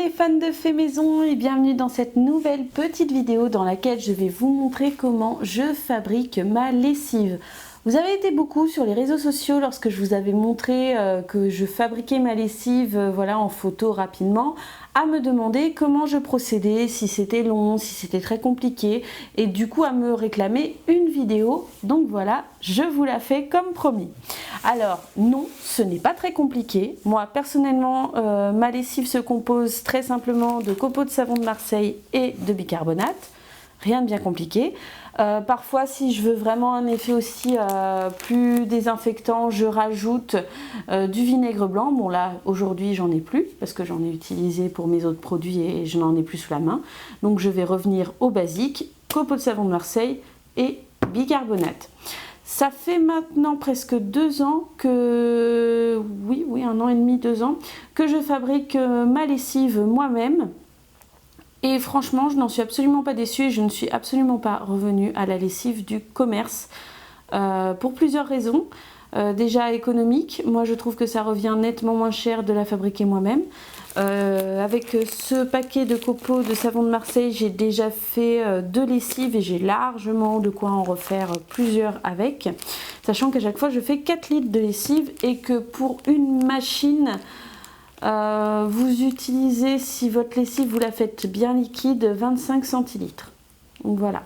les fans de fait maison et bienvenue dans cette nouvelle petite vidéo dans laquelle je vais vous montrer comment je fabrique ma lessive. Vous avez été beaucoup sur les réseaux sociaux lorsque je vous avais montré que je fabriquais ma lessive voilà, en photo rapidement, à me demander comment je procédais, si c'était long, si c'était très compliqué et du coup à me réclamer une vidéo. Donc voilà, je vous la fais comme promis. Alors non, ce n'est pas très compliqué. Moi personnellement, ma lessive se compose très simplement de copeaux de savon de Marseille et de bicarbonate. Rien de bien compliqué. Parfois, si je veux vraiment un effet aussi plus désinfectant, je rajoute du vinaigre blanc. Bon là, aujourd'hui, j'en ai plus parce que j'en ai utilisé pour mes autres produits et je n'en ai plus sous la main. Donc je vais revenir au basique, copeaux de savon de Marseille et bicarbonate. Ça fait maintenant presque 2 ans que, oui, 1 an et demi, 2 ans, que je fabrique ma lessive moi-même. Et franchement, je n'en suis absolument pas déçue et je ne suis absolument pas revenue à la lessive du commerce pour plusieurs raisons. Déjà économique, moi je trouve que ça revient nettement moins cher de la fabriquer moi-même. Avec ce paquet de copeaux de savon de Marseille, j'ai déjà fait 2 lessives et j'ai largement de quoi en refaire plusieurs avec. Sachant qu'à chaque fois je fais 4 litres de lessive et que pour une machine... vous utilisez, si votre lessive vous la faites bien liquide, 25 centilitres. Donc voilà.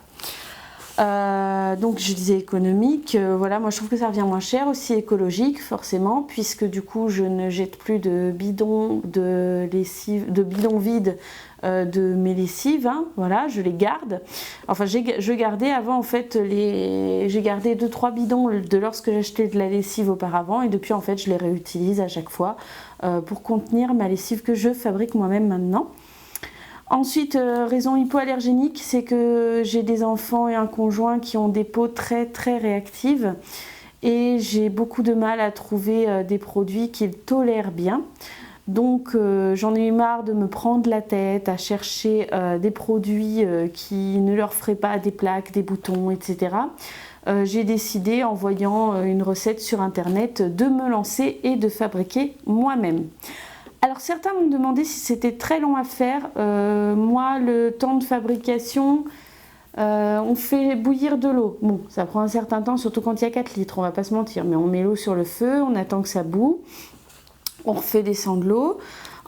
Donc je disais économique, voilà, moi je trouve que ça revient moins cher, aussi écologique forcément, puisque du coup je ne jette plus de bidons de lessive, de bidons vides de mes lessives, hein, voilà, je les garde. Enfin je gardais avant en fait j'ai gardé 2-3 bidons de lorsque j'achetais de la lessive auparavant et depuis en fait je les réutilise à chaque fois pour contenir ma lessive que je fabrique moi-même maintenant. Ensuite, raison hypoallergénique, c'est que j'ai des enfants et un conjoint qui ont des peaux très réactives et j'ai beaucoup de mal à trouver des produits qu'ils tolèrent bien. Donc j'en ai eu marre de me prendre la tête à chercher des produits qui ne leur feraient pas des plaques, des boutons, etc. J'ai décidé, en voyant une recette sur internet, de me lancer et de fabriquer moi-même. Alors certains m'ont demandé si c'était très long à faire. Moi, le temps de fabrication, on fait bouillir de l'eau. Bon, ça prend un certain temps, surtout quand il y a 4 litres, on va pas se mentir. Mais on met l'eau sur le feu, on attend que ça bout, on refait descendre l'eau.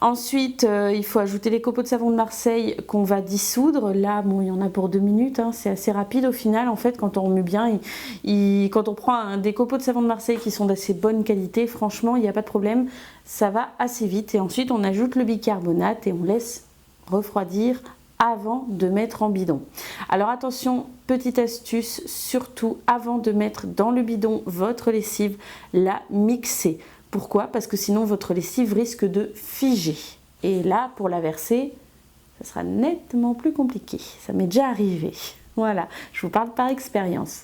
Ensuite, il faut ajouter les copeaux de savon de Marseille qu'on va dissoudre. Là, bon, il y en a pour 2 minutes, hein, c'est assez rapide au final. En fait, quand on remue bien, quand on prend des copeaux de savon de Marseille qui sont d'assez bonne qualité, franchement, il n'y a pas de problème, ça va assez vite. Et ensuite, on ajoute le bicarbonate et on laisse refroidir avant de mettre en bidon. Alors attention, petite astuce, surtout avant de mettre dans le bidon votre lessive, la mixer. Pourquoi? Parce que sinon votre lessive risque de figer. Et là, pour la verser, ça sera nettement plus compliqué. Ça m'est déjà arrivé. Voilà, je vous parle par expérience.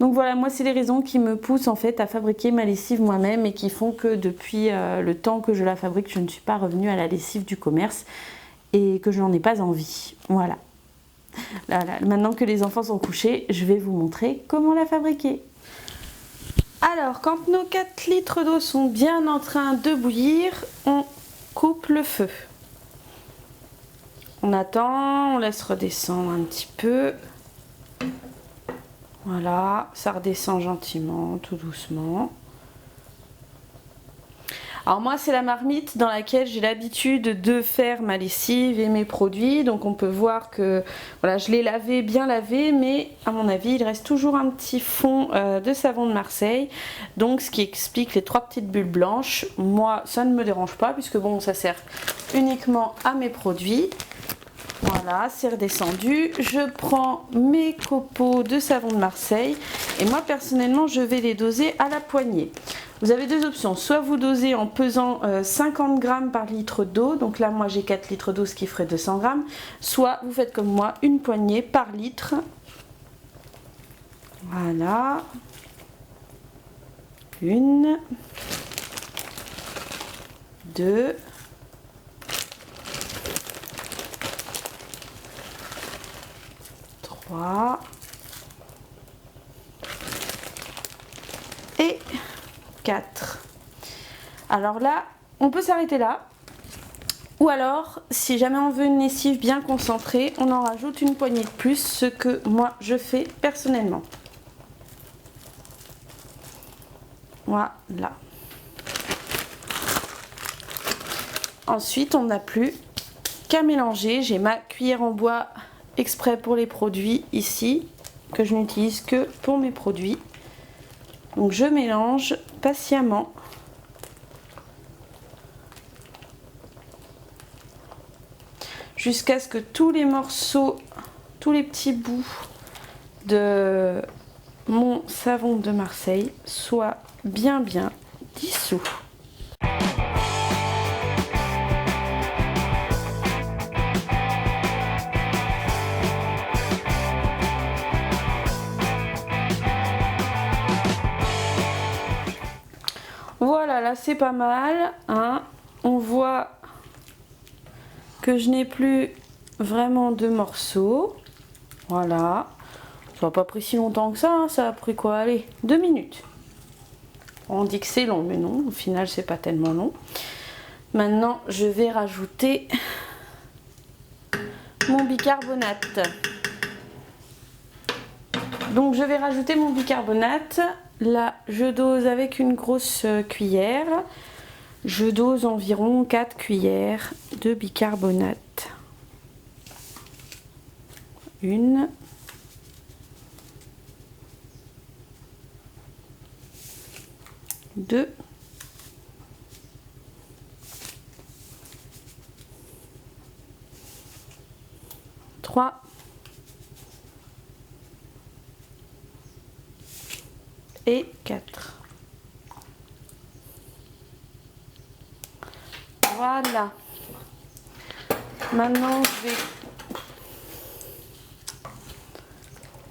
Donc voilà, moi c'est les raisons qui me poussent en fait à fabriquer ma lessive moi-même et qui font que depuis le temps que je la fabrique, je ne suis pas revenue à la lessive du commerce et que je n'en ai pas envie. Voilà. Là, maintenant que les enfants sont couchés, je vais vous montrer comment la fabriquer. Alors, quand nos 4 litres d'eau sont bien en train de bouillir, on coupe le feu. On attend, on laisse redescendre un petit peu. Voilà, ça redescend gentiment, tout doucement. Alors moi, c'est la marmite dans laquelle j'ai l'habitude de faire ma lessive et mes produits. Donc on peut voir que voilà, je l'ai lavé, bien lavé, mais à mon avis, il reste toujours un petit fond de savon de Marseille. Donc ce qui explique les 3 petites bulles blanches. Moi, ça ne me dérange pas puisque bon, ça sert uniquement à mes produits. Voilà, c'est redescendu. Je prends mes copeaux de savon de Marseille et moi personnellement, je vais les doser à la poignée. Vous avez 2 options, soit vous dosez en pesant 50 grammes par litre d'eau, donc là moi j'ai 4 litres d'eau, ce qui ferait 200 grammes, soit vous faites comme moi, une poignée par litre. Voilà. 1, 2, 3 et 4. Alors là, on peut s'arrêter là Ou alors, si jamais on veut une lessive bien concentrée, on en rajoute une poignée de plus, ce que moi je fais personnellement. Voilà. Ensuite, on n'a plus qu'à mélanger. J'ai ma cuillère en bois exprès pour les produits ici, que je n'utilise que pour mes produits. Donc je mélange patiemment. Jusqu'à ce que tous les morceaux, tous les petits bouts de mon savon de Marseille soient bien dissous. Voilà, là c'est pas mal, hein. On voit que je n'ai plus vraiment de morceaux. Voilà. Ça n'a pas pris si longtemps que ça, hein. Ça a pris quoi? Allez, 2 minutes. On dit que c'est long, mais non, au final c'est pas tellement long. Maintenant, je vais rajouter mon bicarbonate. Donc je vais rajouter mon bicarbonate. Là, je dose avec une grosse cuillère. Je dose environ 4 cuillères de bicarbonate. 1. 2. 3. Et 4. Voilà. Maintenant,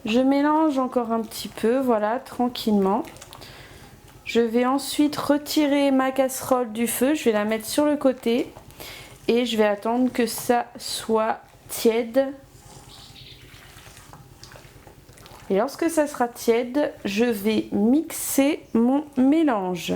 je mélange encore un petit peu, voilà, tranquillement. Je vais ensuite retirer ma casserole du feu, je vais la mettre sur le côté et je vais attendre que ça soit tiède. Et lorsque ça sera tiède, je vais mixer mon mélange.